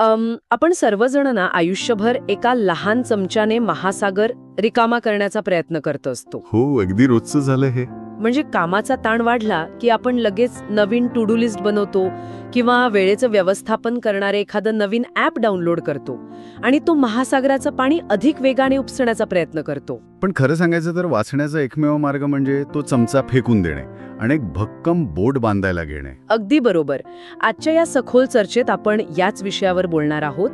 आपण सर्वजण ना आयुष्यभर एका लहान चमच्याने महासागर रिकामा करण्याचा प्रयत्न करत असतो. हो, अगदी रोजचं झालं हे. म्हणजे कामाचा ताण वाढला की आपण लगेच नवीन टू डू लिस्ट बनवतो किंवा वेळेचं व्यवस्थापन करणारे एखादं नवीन ॲप डाउनलोड करतो आणि तो महासागराचं पाणी अधिक वेगाने उपसण्याचा प्रयत्न करतो. पण खरं सांगायचं तर वाचण्याचा एकमेव मार्ग म्हणजे तो चमचा फेकून देणे आणि एक भक्कम बोट बांधायला घेणे. अगदी बरोबर. आजच्या या सखोल चर्चेत आपण याच विषयावर बोलणार आहोत.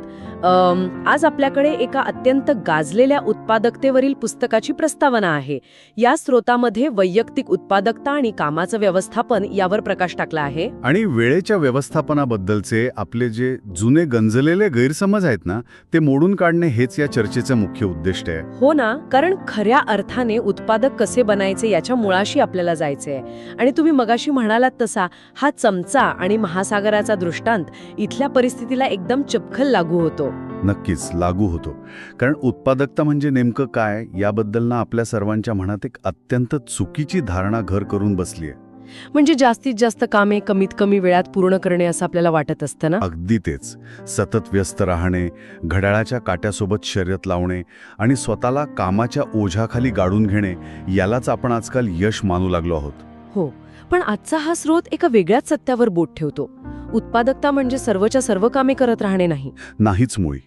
आज आपल्याकडे एका अत्यंत गाजलेल्या उत्पादकतेवरील पुस्तकाची प्रस्तावना आहे. या स्रोतामध्ये वैयक्तिक उत्पादकता आणि कामाचं व्यवस्थापन यावर प्रकाश टाकला आहे. आणि वेळेच्या व्यवस्थापनाबद्दलचे आपले जे जुने गंजलेले गैरसमज आहेत ना, ते मोडून काढणे हेच या चर्चेचं मुख्य उद्दिष्ट आहे. हो ना, कारण खऱ्या अर्थाने उत्पादक कसे बनायचे याच्या मुळाशी आपल्याला जायचे आहे. आणि तुम्ही मगाशी म्हणालात तसा हा चमचा आणि महासागराचा दृष्टांत इथल्या परिस्थितीला एकदम चपखल लागू होतो. नक्कीच लागू होतो. कारण उत्पादकता म्हणजे नेमकं काय याबद्दल ना आपल्या सर्वांच्या मनात एक अत्यंत चुकीची धारणा घर करून बसली आहे. म्हणजे जास्तीत जास्त कामे कमीत कमी वेळात पूर्ण करणे असं आपल्याला वाटत असतं ना. अगदी तेच. सतत व्यस्त राहणे, घड्याळाच्या काट्यासोबत शर्यत लावणे आणि स्वतःला कामाच्या ओझ्याखाली गाडून घेणे यालाच आपण आजकाल यश मानू लागलो आहोत. हो, पण आजचा हा स्रोत एका वेगळ्याच सत्यावर बोट ठेवतो. उत्पादकता म्हणजे सर्वच्या सर्व कामे करत राहणे नाही. नाहीच मुळी.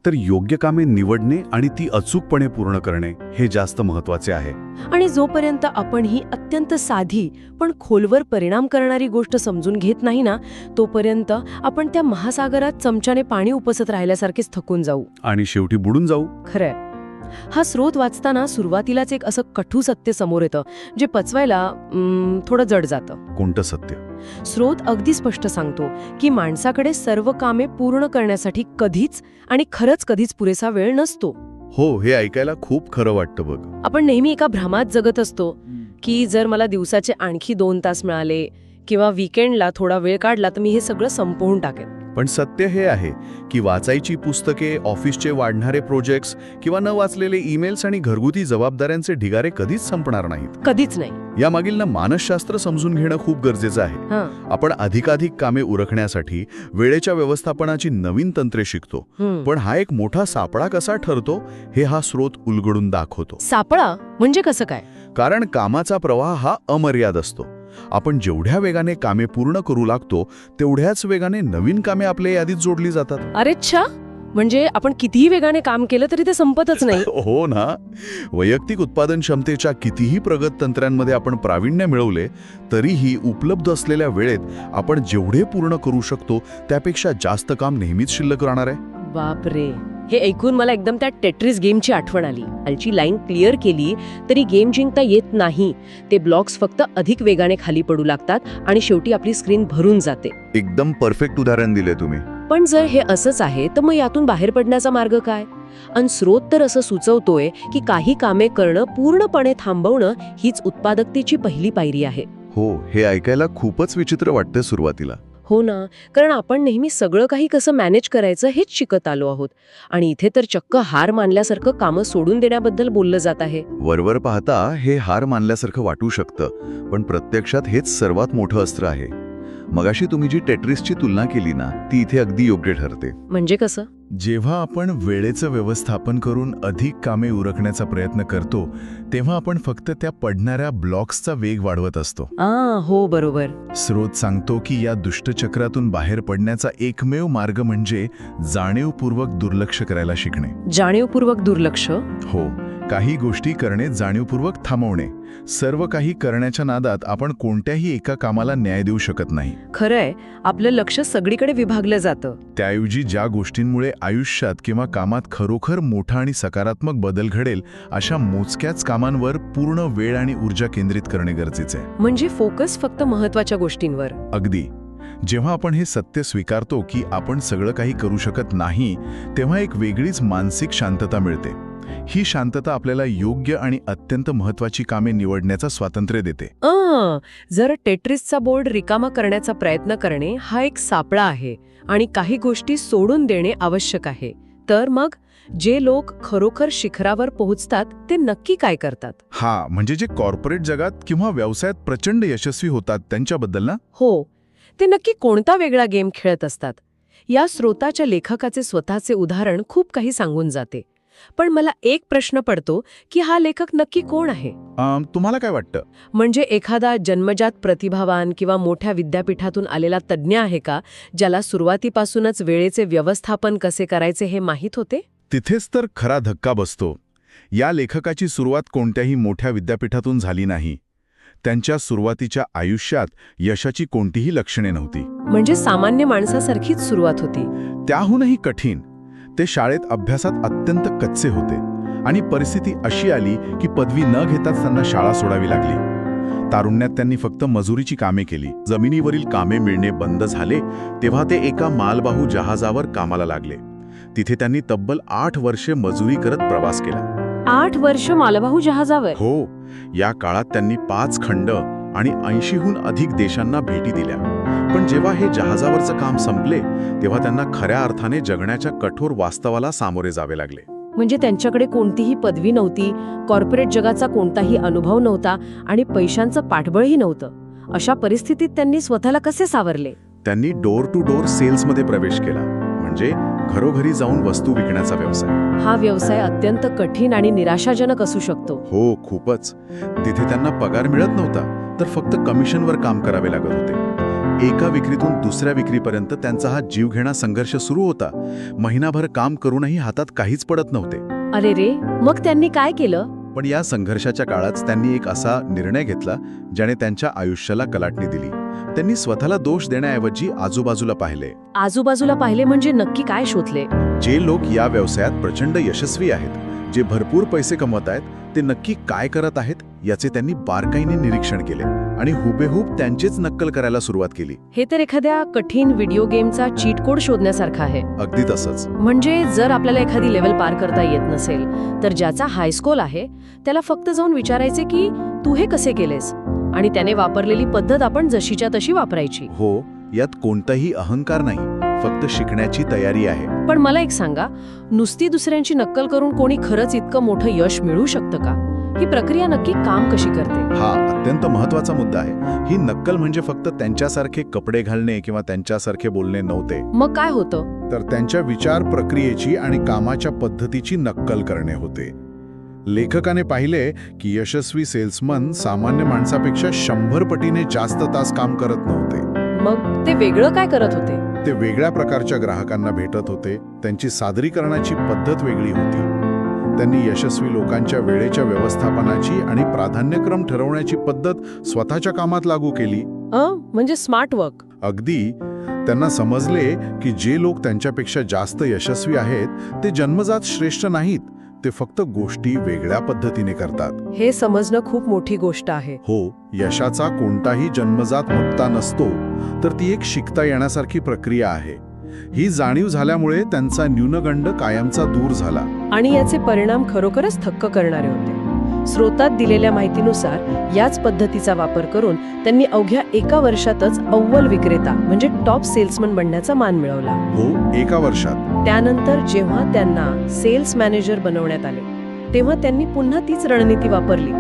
तर योग्य कामे निवडणे आणि ती अचूकपणे पूर्ण करणे हे जास्त महत्वाचे आहे. आणि जोपर्यंत आपण ही अत्यंत साधी पण खोलवर परिणाम करणारी गोष्ट समजून घेत नाही ना, तोपर्यंत आपण त्या महासागरात चमच्याने पाणी उपसत राहिल्यासारखेच थकून जाऊ आणि शेवटी बुडून जाऊ. खरंय. हा स्रोत वाचताना सुरुवातीलाच एक असं कठू सत्य समोर येतं जे पचवायला थोडं जड जातं. कोणतं सत्य? स्रोत अगदी स्पष्ट सांगतो की माणसाकडे सर्व कामे पूर्ण करण्यासाठी कधीच आणि खरंच कधीच पुरेसा वेळ नसतो. हो, हे ऐकायला खूप खरं वाटतं बघ. आपण नेहमी एका भ्रमात जगत असतो की जर मला दिवसाचे आणखी 2 तास मिळाले किंवा वीकेंडला थोडा वेळ काढला तर मी हे सगळं संपवून टाकेन. पण सत्य हे आहे की वाचायची पुस्तके, ऑफिसचे वाढणारे प्रोजेक्ट्स किंवा न वाचलेले ईमेल्स आणि घरगुती जबाबदाऱ्यांचे ढिगारे कधीच संपणार नाहीत. कधीच नाही. यामागील ना मानसशास्त्र समजून घेणं खूप गरजेचं आहे. आपण अधिकाधिक कामे उरकण्यासाठी वेळेच्या व्यवस्थापनाची नवीन तंत्रे शिकतो. पण हा एक मोठा सापळा कसा ठरतो हे हा स्रोत उलगडून दाखवतो. सापळा म्हणजे कसं काय? कारण कामाचा प्रवाह हा अमर्याद असतो. आपण जेवढ्या वेगाने कामे पूर्ण करू लागतो तेवढ्याच वेगाने नवीन कामे आपल्या यादीत जोडली जातात. अरे छा, म्हणजे आपण कितीही वेगाने काम केलं तरी ते संपतच नाही. हो ना. वैयक्तिक उत्पादन क्षमतेच्या कितीही प्रगत तंत्रांमध्ये आपण प्रावीण्य मिळवले तरीही उपलब्ध असलेल्या वेळेत आपण जेवढे पूर्ण करू शकतो त्यापेक्षा जास्त काम नेहमीच शिल्लक राहणार आहे. बापरे, हे ऐकून मला एकदम त्या टेट्रिस गेमची आठवण आली. खालची लाईन क्लिअर केली तरी गेम जिंकता येत नाही. ते ब्लॉक्स फक्त अधिक वेगाने खाली पडू लागतात आणि शेवटी आपली स्क्रीन भरून जाते. एकदम परफेक्ट उदाहरण दिले तुम्ही. पण जर हे असंच आहे तर मग यातून बाहेर पडण्याचा मार्ग काय? आणि स्रोत तर असं सुचवतोय की काही कामे करणं पूर्णपणे थांबवणं हीच उत्पादकतेची पहिली पायरी आहे. हो, हे ऐकायला खूपच विचित्र वाटतं सुरुवातीला. हो ना, कारण आपण नेहमी सगळं काही कसं मॅनेज करायचं हेच शिकत आलो आहोत आणि इथे तर चक्क हार मानल्यासारखं कामं सोडून देण्याबद्दल बोललं जात आहे. वरवर पाहता हे हार मानल्यासारखं वाटू शकतं, पण प्रत्यक्षात हेच सर्वात मोठं अस्त्र आहे. मगाशी तुम्ही जी टेट्रिसची तुलना केली ना, ती इथे अगदी योग्य ठरते. म्हणजे कसं? जेव्हा आपण वेळेचं व्यवस्थापन करून अधिक कामे उरकण्याचा प्रयत्न करतो तेव्हा आपण फक्त त्या पडणाऱ्या ब्लॉक्सचा वेग वाढवत असतो. हो, बरोबर. स्रोत सांगतो की या दुष्टचक्रातून बाहेर पडण्याचा एकमेव मार्ग म्हणजे जाणीवपूर्वक दुर्लक्ष करायला शिकणे. जाणीवपूर्वक दुर्लक्ष? हो, काही गोष्टी करणे जाणीवपूर्वक थांबवणे. सर्व काही करण्याच्या नादात आपण कोणत्याही एका कामाला न्याय देऊ शकत नाही. खरंय, आपलं लक्ष सगळीकडे विभागलं जातं. त्याऐवजी ज्या गोष्टींमुळे आयुष्यात किंवा कामात खरोखर मोठा आणि सकारात्मक बदल घडेल अशा मोजक्याच कामांवर पूर्ण वेळ आणि ऊर्जा केंद्रित करणे गरजेचे आहे. म्हणजे फोकस फक्त महत्त्वाच्या गोष्टींवर. अगदी. जेव्हा आपण हे सत्य स्वीकारतो की आपण सगळं काही करू शकत नाही तेव्हा एक वेगळीच मानसिक शांतता मिळते. ही शांतता आपल्याला योग्य आणि अत्यंत महत्त्वाची कामे निवडण्याचा स्वातंत्र्य देते. जर टेट्रिसचा बोर्ड रिकामा करण्याचा प्रयत्न करणे हा एक सापळा आहे आणि काही गोष्टी सोडून देणे आवश्यक आहे, तर मग जे लोक खरोखर शिखरावर पोहोचतात ते नक्की काय करतात? म्हणजे जे कॉर्पोरेट जगात किंवा व्यवसायात प्रचंड यशस्वी होतात त्यांच्याबद्दल ना? हो, ते नक्की कोणता वेगळा गेम खेळत असतात? या स्रोताच्या लेखकाचे स्वतःचे उदाहरण खूप काही सांगून जाते. पण मला एक प्रश्न पडतो की हा लेखक नक्की कोण आहे? तुम्हाला काय वाटतं? म्हणजे एखादा जन्मजात प्रतिभावान किंवा मोठ्या विद्यापीठातून आलेला तज्ज्ञ आहे का, ज्याला सुरुवातीपासूनच वेळेचे व्यवस्थापन कसे करायचे हे माहीत होते? तिथेच तर खरा धक्का बसतो. या लेखकाची सुरुवात कोणत्याही मोठ्या विद्यापीठातून झाली नाही. त्यांच्या सुरुवातीच्या आयुष्यात यशाची कोणतीही लक्षणे नव्हती. म्हणजे सामान्य माणसासारखीच सुरुवात होती. त्याहूनही कठीण. ते शाळेत अभ्यासात अत्यंत कच्चे होते आणि परिस्थिती अशी आली की पदवी न घेताच त्यांना शाळा सोडावी लागली. तारुण्यात त्यांनी फक्त मजुरीची कामे केली. जमिनीवरील कामे मिळणे बंद झाले तेव्हा ते एका मालवाहू जहाजावर कामाला लागले. तिथे त्यांनी तब्बल 8 वर्षे मजुरी करत प्रवास केला. 8 वर्ष मालवाहू जहाजावर? हो. या काळात त्यांनी 5 खंड आणि 80हून अधिक देशांना भेटी दिल्या. पण जेव्हा हे जहाजावरचं काम संपले तेव्हा त्यांना खऱ्या अर्थाने जगण्याच्या कठोर वास्तवाला सामोरे जावे लागले. म्हणजे त्यांच्याकडे कोणतीही पदवी नव्हती, कॉर्पोरेट जगाचा कोणताही अनुभव नव्हता आणि पैशांचं पाठबळही नव्हतं. अशा परिस्थितीत त्यांनी स्वतःला कसे सावरले? त्यांनी डोर टू डोर सेल्समध्ये प्रवेश केला, म्हणजे घरोघरी जाऊन वस्तू विकण्याचा व्यवसाय. हा व्यवसाय अत्यंत कठीण आणि निराशाजनक असू शकतो. हो, खूपच. तिथे त्यांना पगार मिळत नव्हता, तर फक्त कमिशनवर काम करावे लागत होते. एका विक्रीतून दुसऱ्या विक्रीपर्यंत त्यांचा हा जीवघेणा संघर्ष सुरू होता. महिनाभर काम करूनही हातात काहीच पडत नव्हते. अरे रे, मग त्यांनी काय केलं? पण या संघर्षाच्या काळात त्यांनी एक असा निर्णय घेतला ज्याने त्यांच्या आयुष्याला कलाटणी दिली. त्यांनी स्वतःला दोष देण्याऐवजी आजूबाजूला पाहिले. आजूबाजूला पाहिले म्हणजे नक्की काय शोधले? जे लोक या व्यवसायात प्रचंड यशस्वी आहेत, जे भरपूर पैसे कमवत आहेत, ते नक्की काय करत आहेत याचे त्यांनी बारकाईने निरीक्षण केले आणि हुबेहूब त्यांचीच नक्कल करायला सुरुवात केली. हे तर एखाद्या कठीण व्हिडिओ गेमचा चीट कोड शोधण्यासारखा आहे. अगदी तसंच. म्हणजे जर आपल्याला एखादी लेवल पार करता येत नसेल तर ज्याचा हायस्कोर आहे त्याला फक्त जाऊन विचारायचे की तू हे कसे केलेस, आणि त्याने वापरलेली पद्धत आपण जशीच्या तशी वापरायची. हो, यात कोणताही अहंकार नाही, फक्त शिकण्याची तयारी आहे. पण मला एक सांगा, नुसती दुसऱ्यांची नक्कल करून कोणी खरंच इतकं मोठं यश मिळवू शकतं का? ही प्रक्रिया नक्की काम कशी करते? हा अत्यंत महत्वाचा मुद्दा आहे. ही नक्कल म्हणजे फक्त त्यांच्यासारखे कपडे घालणे किंवा त्यांच्यासारखे बोलणे नव्हते. मग काय होतं? तर त्यांच्या विचार प्रक्रियेची आणि कामाच्या पद्धतीची नक्कल करणे होते. लेखकाने पाहिले की यशस्वी सेल्समन सामान्य माणसापेक्षा 100 पटीने जास्त तास काम करत नव्हते. मग ते वेगळं काय करत होते? ते वेगळ्या प्रकारच्या ग्राहकांना भेटत होते. त्यांची सादरीकरणाची पद्धत वेगळी होती. त्यांनी यशस्वी लोकांच्या वेळेच्या व्यवस्थापनाची आणि प्राधान्यक्रम ठरवण्याची पद्धत स्वतःच्या कामात लागू केली. म्हणजे स्मार्ट वर्क. अगदी. त्यांना समजले की जे लोक त्यांच्यापेक्षा जास्त यशस्वी आहेत ते जन्मजात श्रेष्ठ नाहीत, ते फक्त गोष्टी वेगळ्या पद्धतीने करतात. हे समजणं खूप मोठी गोष्ट आहे. हो, यशाचा कोणताही जन्मजात मुक्ता नसतो, तर ती एक शिकता येण्यासारखी प्रक्रिया आहे. ही जाणीव झाल्यामुळे त्यांचा न्यूनगंड कायमचा दूर झाला. आणि याचे परिणाम खरोखरच थक्क करणारे होते. स्रोतात दिलेल्या माहितीनुसार याच पद्धतीचा वापर करून त्यांनी अवघ्या 1 वर्षातच अव्वल विक्रेता म्हणजे टॉप सेल्समन बनण्याचा मान मिळवला. हो, 1 वर्षात. त्यानंतर जेव्हा त्यांना सेल्स मॅनेजर बनवण्यात आले तेव्हा त्यांनी पुन्हा तीच रणनीती वापरली.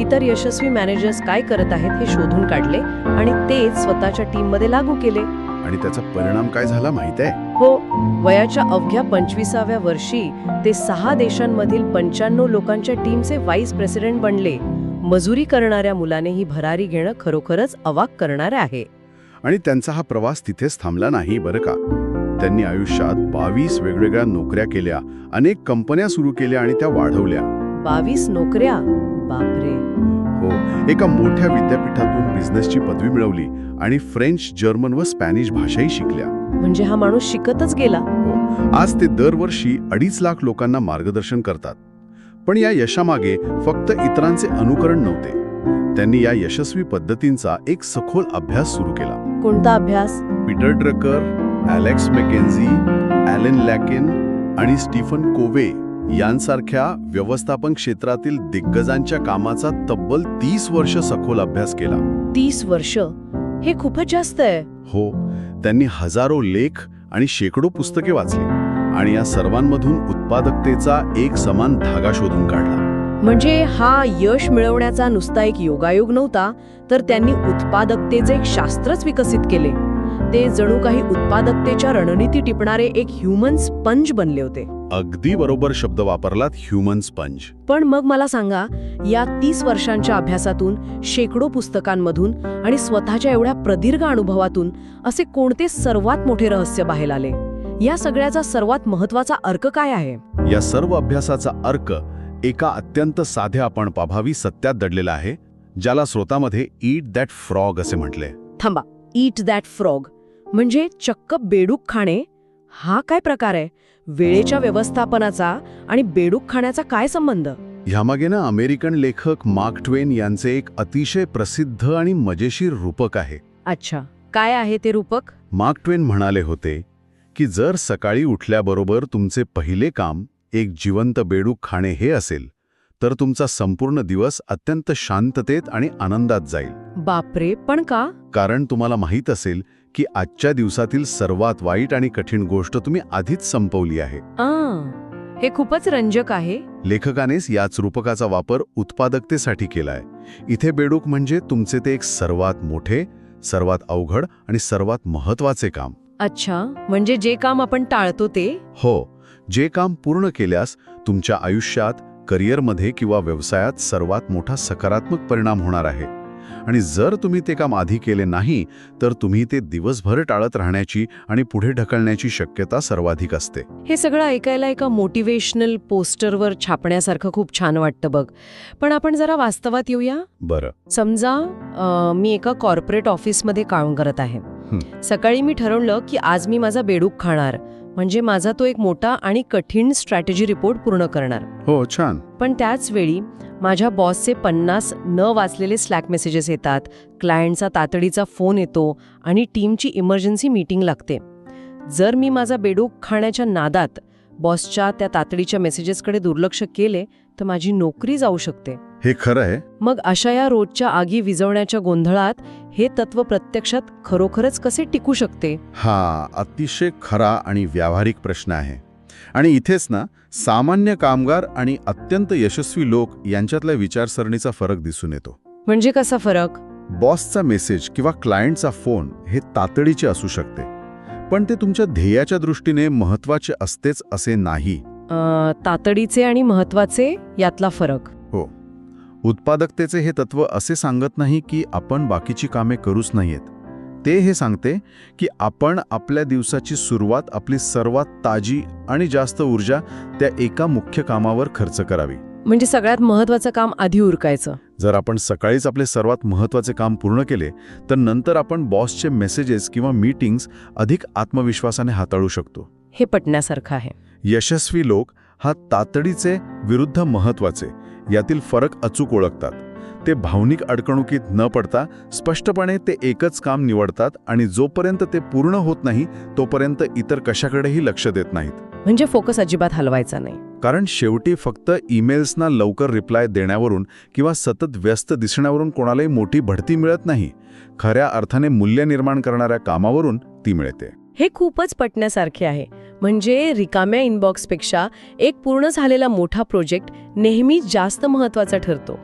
इतर यशस्वी मॅनेजर्स काय करत आहेत हे शोधून काढले आणि तेच स्वतःच्या टीममध्ये लागू केले. आणि त्याचा परिणाम काय झाला माहित आहे? हो, वयाच्या अवघ्या 25व्या वर्षी ते 6 देशांमधील 95 लोकांच्या टीमचे व्हाईस प्रेसिडेंट बनले. मजुरी करणाऱ्या मुलाने ही भरारी घेणं खरोखरच अवाक करणारे आहे. आणि त्यांचा हा प्रवास तिथेच थांबला नाही बरं का. त्यांनी आयुष्यात 22 वेगवेगळ्या नोकऱ्या केल्या, अनेक कंपन्या सुरू केल्या आणि त्या वाढवल्या. 22 नोकऱ्या? बापरे. हो, एका मोठ्या विद्यापीठातून बिझनेसची पदवी मिळवली आणि फ्रेंच, जर्मन व स्पॅनिश भाषाही शिकल्या. म्हणजे हा माणूस शिकतच गेला. हो, आज ते दरवर्षी 2.5 लाख लोकांना मार्गदर्शन करतात. पण या यशामागे फक्त इतरांचे अनुकरण नव्हते. त्यांनी या यशस्वी पद्धतींचा एक सखोल अभ्यास सुरू केला. कोणता अभ्यास? Peter Drucker, Alex Mackenzie, Allen लॅकिन आणि स्टीफन कोवे यांसारख्या व्यवस्थापन क्षेत्रातील दिग्गजांच्या कामाचा तब्बल 30 वर्ष सखोल अभ्यास केला. 30 वर्ष? हे खूपच जास्त आहे. हो, त्यांनी हजारो लेख आणि शेकडो पुस्तके वाचली आणि या सर्वांमधून उत्पादकतेचा एक समान धागा शोधून काढला. म्हणजे हा यश मिळवण्याचा नुसता एक योगायोग नव्हता, तर त्यांनी उत्पादकतेचे एक शास्त्रच विकसित केले. ते जणू काही उत्पादकतेच्या रणनीती टिपणारे एक ह्युमन स्पंज बनले होते. अगदी बरोबर शब्द वापरलात, ह्युमन स्पंज. पण मग मला सांगा, या 30 वर्षांच्या अभ्यासातून, शेकडो पुस्तकांमधून आणि स्वतःच्या एवढ्या प्रदीर्घ अनुभवातून असे कोणते सर्वात मोठे रहस्य बाहेर आले? या सगळ्याचा सर्वात महत्वाचा अर्क काय आहे? या सर्व अभ्यासाचा अर्क एका अत्यंत साध्या पण प्रभावी सत्यात दडलेला आहे, ज्याला स्रोतामध्ये ईट दॅट फ्रॉग असे म्हटले. थांबा, ईट दॅट फ्रॉग म्हणजे चक्क बेडूक खाणे? हा काय प्रकार आहे? वेळेच्या व्यवस्थापनाचा आणि बेडूक खाण्याचा काय संबंध? ह्यामागे ना अमेरिकन लेखक मार्क ट्वेन यांचे एक अतिशय प्रसिद्ध आणि मजेशीर रूपक आहे. अच्छा, काय आहे ते रूपक? मार्क ट्वेन म्हणाले होते की जर सकाळी उठल्याबरोबर तुमचे पहिले काम एक जिवंत बेडूक खाणे हे असेल, तर तुमचा संपूर्ण दिवस अत्यंत शांततेत आणि आनंदात जाईल. बापरे, पण का? कारण तुम्हाला माहीत असेल की आजच्या दिवसातील सर्वात वाईट आणि कठीण गोष्ट तुम्ही आधीच संपवली आहे. हे खूपच रंजक आहे. लेखकानेच याच रूपकाचा वापर उत्पादकतेसाठी केलाय. इथे बेडूक म्हणजे तुमचे ते एक सर्वात मोठे, सर्वात अवघड आणि सर्वात महत्वाचे काम. अच्छा, म्हणजे जे काम आपण टाळतो ते? हो, जे काम पूर्ण केल्यास तुमच्या आयुष्यात, करिअरमध्ये किंवा व्यवसायात सर्वात मोठा सकारात्मक परिणाम होणार आहे. आणि जर तुम्ही ते काम आधी केले नाही, तर तुम्ही ते दिवसभर टाळत राहण्याची आणि पुढे ढकलण्याची शक्यता सर्वाधिक असते. हे सगळं ऐकायला एका मोटिवेशनल पोस्टरवर छापण्यासारखं खूप छान वाटतं बघ. पण आपण जरा वास्तवात येऊया. बरं. समजा मी एका कॉर्पोरेट ऑफिसमध्ये काम करत आहे. सकाळी मी ठरवलं की आज मी माझा बेडूक खाणार, म्हणजे माझा तो एक मोठा आणि कठीण स्ट्रॅटेजी रिपोर्ट पूर्ण करणार. हो, छान. पण त्याच वेळी माझ्या बॉसचे 50 न वाचलेले स्लॅक मेसेजेस येतात, क्लायंटचा तातडीचा फोन येतो आणि टीमची इमर्जन्सी मीटिंग लागते. जर मी माझा बेडूक खाण्याच्या नादात बॉसच्या त्या तातडीच्या मेसेजेसकडे दुर्लक्ष केले, तर माझी नोकरी जाऊ शकते. हे खरं आहे. मग अशा या रोजच्या आगी विझवण्याच्या गोंधळात हे तत्व प्रत्यक्षात खरोखरच कसे टिकू शकते? हा अतिशय खरा आणि व्यावहारिक प्रश्न आहे. आणि इथेच ना सामान्य कामगार आणि अत्यंत यशस्वी लोक यांच्यातल्या विचारसरणीचा फरक दिसून येतो. म्हणजे कसा फरक? बॉसचा मेसेज किंवा क्लायंटचा फोन हे तातडीचे असू शकते, पण ते तुमच्या ध्येयाच्या दृष्टीने महत्त्वाचे असतेच असे नाही. तातडीचे आणि महत्त्वाचे यातला फरक? हो. उत्पादकतेचे हे तत्व असे सांगत नाही की आपण बाकीची कामे करूच नाहीत. ते हे सांगते की आपण आपल्या दिवसाची सुरुवात, आपली सर्वात ताजी आणि जास्त ऊर्जा त्या एका मुख्य कामावर खर्च करावी. म्हणजे सगळ्यात महत्त्वाचं काम आधी उरकायचं. जर आपण सकाळीच आपले सर्वात महत्त्वाचे काम पूर्ण केले, तर नंतर आपण बॉसचे मेसेजेस किंवा मीटिंग्स अधिक आत्मविश्वासाने हाताळू शकतो. हे पटण्यासारखं आहे. यशस्वी लोक हा तातडीचे विरुद्ध महत्त्वाचे यातील फरक अचूक ओळखतात. ते भावनिक अडकणुकीत न पडता स्पष्टपणे ते एकच काम निवडतात आणि जोपर्यंत ते पूर्ण होत नाही तोपर्यंत इतर कशाकडेही लक्ष देत नाहीत. म्हणजे फोकस अजिबात हलवायचा नाही. कारण शेवटी फक्त ईमेल्सना लवकर रिप्लाय देण्यावरून किंवा सतत व्यस्त दिसण्यावरून कोणालाही मोठी बढती मिळत नाही. खऱ्या अर्थाने मूल्य निर्माण करणाऱ्या कामावरून ती मिळते. हे खूपच पटण्यासारखे आहे. म्हणजे रिकाम्या इनबॉक्सपेक्षा एक पूर्ण झालेला मोठा प्रोजेक्ट नेहमी जास्त महत्त्वाचा ठरतो.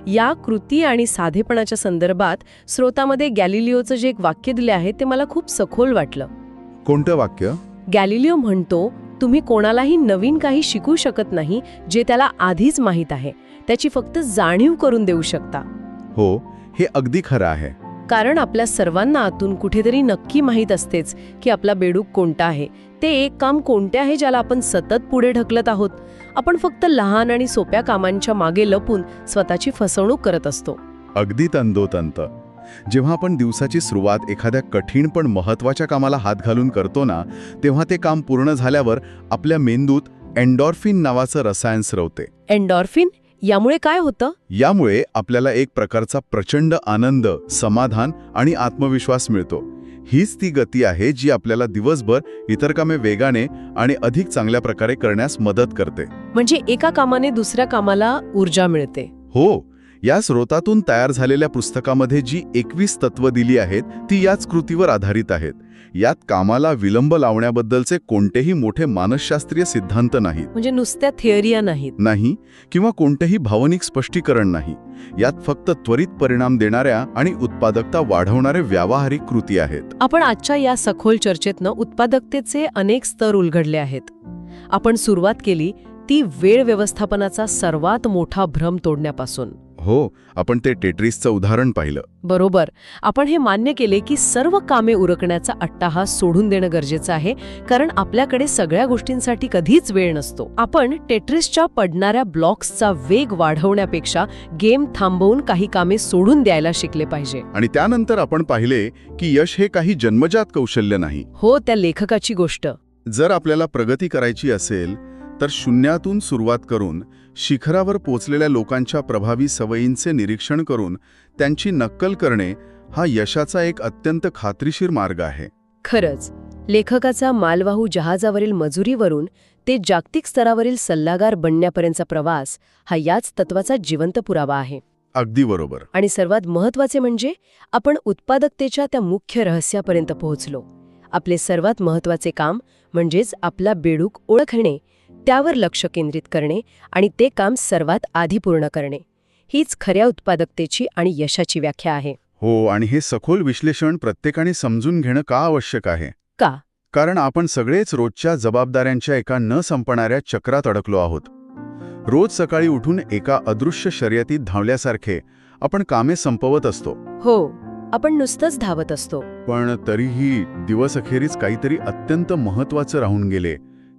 या कृती आणि साधेपणाच्या संदर्भात स्रोतामध्ये गॅलिलिओचं जे एक वाक्य दिले आहे ते मला खूप सखोल वाटलं. कोणतं वाक्य? गॅलिलिओ म्हणतो, तुम्ही कोणालाही नवीन काही शिकू शकत नाही जे त्याला आधीच माहीत आहे. त्याची फक्त जाणीव करून देऊ शकता. हो, हे अगदी खरं आहे. कारण आपल्या सर्वांना आतून कुठेतरी नक्की माहीत असतेच की आपला बेडूक कोणता आहे, ते एक काम कोणते आहे ज्याला आपण सतत पुढे ढकलत आहोत. आपण फक्त लहान आणि सोप्या कामांच्या मागे लपून स्वतःची फसवणूक करत असतो. अगदी तंतोतंत. जेव्हा आपण दिवसाची सुरुवात एखाद्या कठीण पण महत्त्वाच्या कामाला हात घालून करतो ना, तेव्हा ते काम पूर्ण झाल्यावर आपल्या मेंदूत एंडॉर्फिन नावाचं रसायन स्रवते. एंडॉर्फिन? यामुळे काय होतं? यामुळे आपल्याला एक प्रकारचा प्रचंड आनंद, समाधान आणि आत्मविश्वास मिळतो. हीच ती गती आहे जी आपल्याला दिवसभर इतर कामे वेगाने आणि अधिक चांगल्या प्रकारे करण्यास मदत करते. म्हणजे एका कामाने दुसऱ्या कामाला ऊर्जा मिळते. हो. या स्रोतातून तयार झालेल्या पुस्तकामध्ये जी 21 तत्व दिली आहेत ती याच कृतीवर आधारित आहेत. यात कामाला विलंब लावण्याबद्दलचे कोणतेही मोठे मानसशास्त्रीय सिद्धांत नाहीत म्हणजे नुसत्या थिअरिया नाहीत. नाही किंवा कोणतेही भावनिक स्पष्टीकरण नाही. यात फक्त त्वरित परिणाम देणाऱ्या आणि उत्पादकता वाढवणाऱ्या व्यावहारिक कृती आहेत. आपण आजच्या या सखोल चर्चेतनं उत्पादकतेचे अनेक स्तर उलगडले आहेत. आपण सुरुवात केली ती वेळ व्यवस्थापनाचा सर्वात मोठा भ्रम तोडण्यापासून. हो, आपण ते टेट्रिसचं उदाहरण पाहिलं. बरोबर. आपण हे मान्य केले की सर्व कामे उरकण्याचा अट्टाहास सोडून देणं गरजेचं आहे, कारण आपल्याकडे सगळ्या गोष्टींसाठी कधीच वेळ नसतो. आपण टेट्रिसच्या पडणाऱ्या ब्लॉक्सचा वेग वाढवण्यापेक्षा गेम थांबवून काही कामे सोडून द्यायला शिकले पाहिजे. आणि त्यानंतर आपण पाहिले की यश हे काही जन्मजात कौशल्य नाही. हो, त्या लेखकाची गोष्ट. जर आपल्याला प्रगती करायची असेल तर शून्यातून सुरुवात करून शिखरावर पोचलेल्या लोकांच्या प्रभावी सवयींचे निरीक्षण करून त्यांची नक्कल करणे हा यशाचा एक अत्यंत खात्रीशीर मार्ग आहे. खरंच, लेखकाचा मालवाहू जहाजावरील मजुरीवरून ते जागतिक स्तरावरील सल्लागार बनण्यापर्यंतचा प्रवास हा याच तत्वाचा जिवंत पुरावा आहे. अगदी बरोबर. आणि सर्वात महत्त्वाचे म्हणजे आपण उत्पादकतेच्या त्या मुख्य रहस्यापर्यंत पोहोचलो. आपले सर्वात महत्त्वाचे काम म्हणजेच आपला बेडूक ओळखणे, त्यावर लक्ष केंद्रित करणे आणि ते काम सर्वात आधी पूर्ण करणे, हीच खऱ्या उत्पादकतेची आणि यशाची व्याख्या आहे. हो, आणि हे सखोल विश्लेषण प्रत्येकाने समजून घेणं का आवश्यक आहे? का? कारण आपण सगळेच रोजच्या जबाबदाऱ्यांच्या एका न संपणाऱ्या चक्रात अडकलो आहोत. रोज सकाळी उठून एका अदृश्य शर्यतीत धावल्यासारखे आपण कामे संपवत असतो. हो, आपण नुसतंच धावत असतो. पण तरीही दिवस अखेरीस काहीतरी अत्यंत महत्त्वाचं राहून गेले,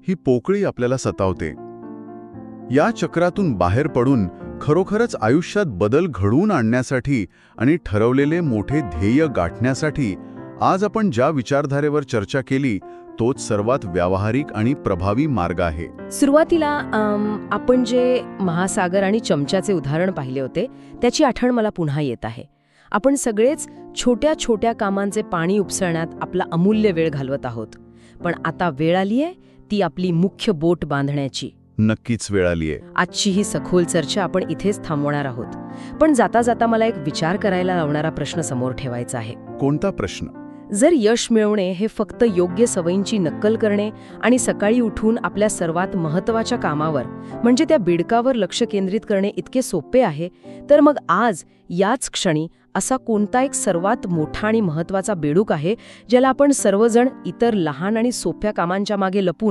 ही पोकळी आपल्याला सतावते. या चक्रातून बाहेर पडून खरोखरच आयुष्यात बदल घडवून आणण्यासाठी आणि ठरवलेले मोठे ध्येय गाठण्यासाठी आज आपण ज्या विचारधारेवर चर्चा केली तोच सर्वात व्यावहारिक आणि प्रभावी मार्ग आहे. सुरुवातीला आपण जे महासागर आणि चमच्याचे उदाहरण पाहिले होते त्याची आठवण मला पुन्हा येत आहे. आपण सगळेच छोट्या छोट्या कामांचे पाणी उपसळण्यात आपला अमूल्य वेळ घालवत आहोत. पण आता वेळ आली आहे ती आपली मुख्य बोट बांधण्याची. नक्कीच वेळ आलीये. आजची ही सखोल चर्चा आपण इथेच थांबवणार आहोत. पण जाता जाता मला एक विचार करायला लावणारा प्रश्न समोर ठेवायचा आहे. कोणता प्रश्न? जर यश मिळवणे हे फक्त योग्य सवयींची नक्कल करणे आणि सकाळी उठून आपल्या सर्वात महत्त्वाच्या कामावर म्हणजे त्या बिडकावर लक्ष केंद्रित करणे इतके सोपे आहे, तर मग आज याच क्षणी असा कोणता एक सर्वात मोठा आणि महत्त्वाचा बेडूक आहे ज्याला आपण सर्वजण इतर लहान आणि सोप्या कामांच्या मागे लपून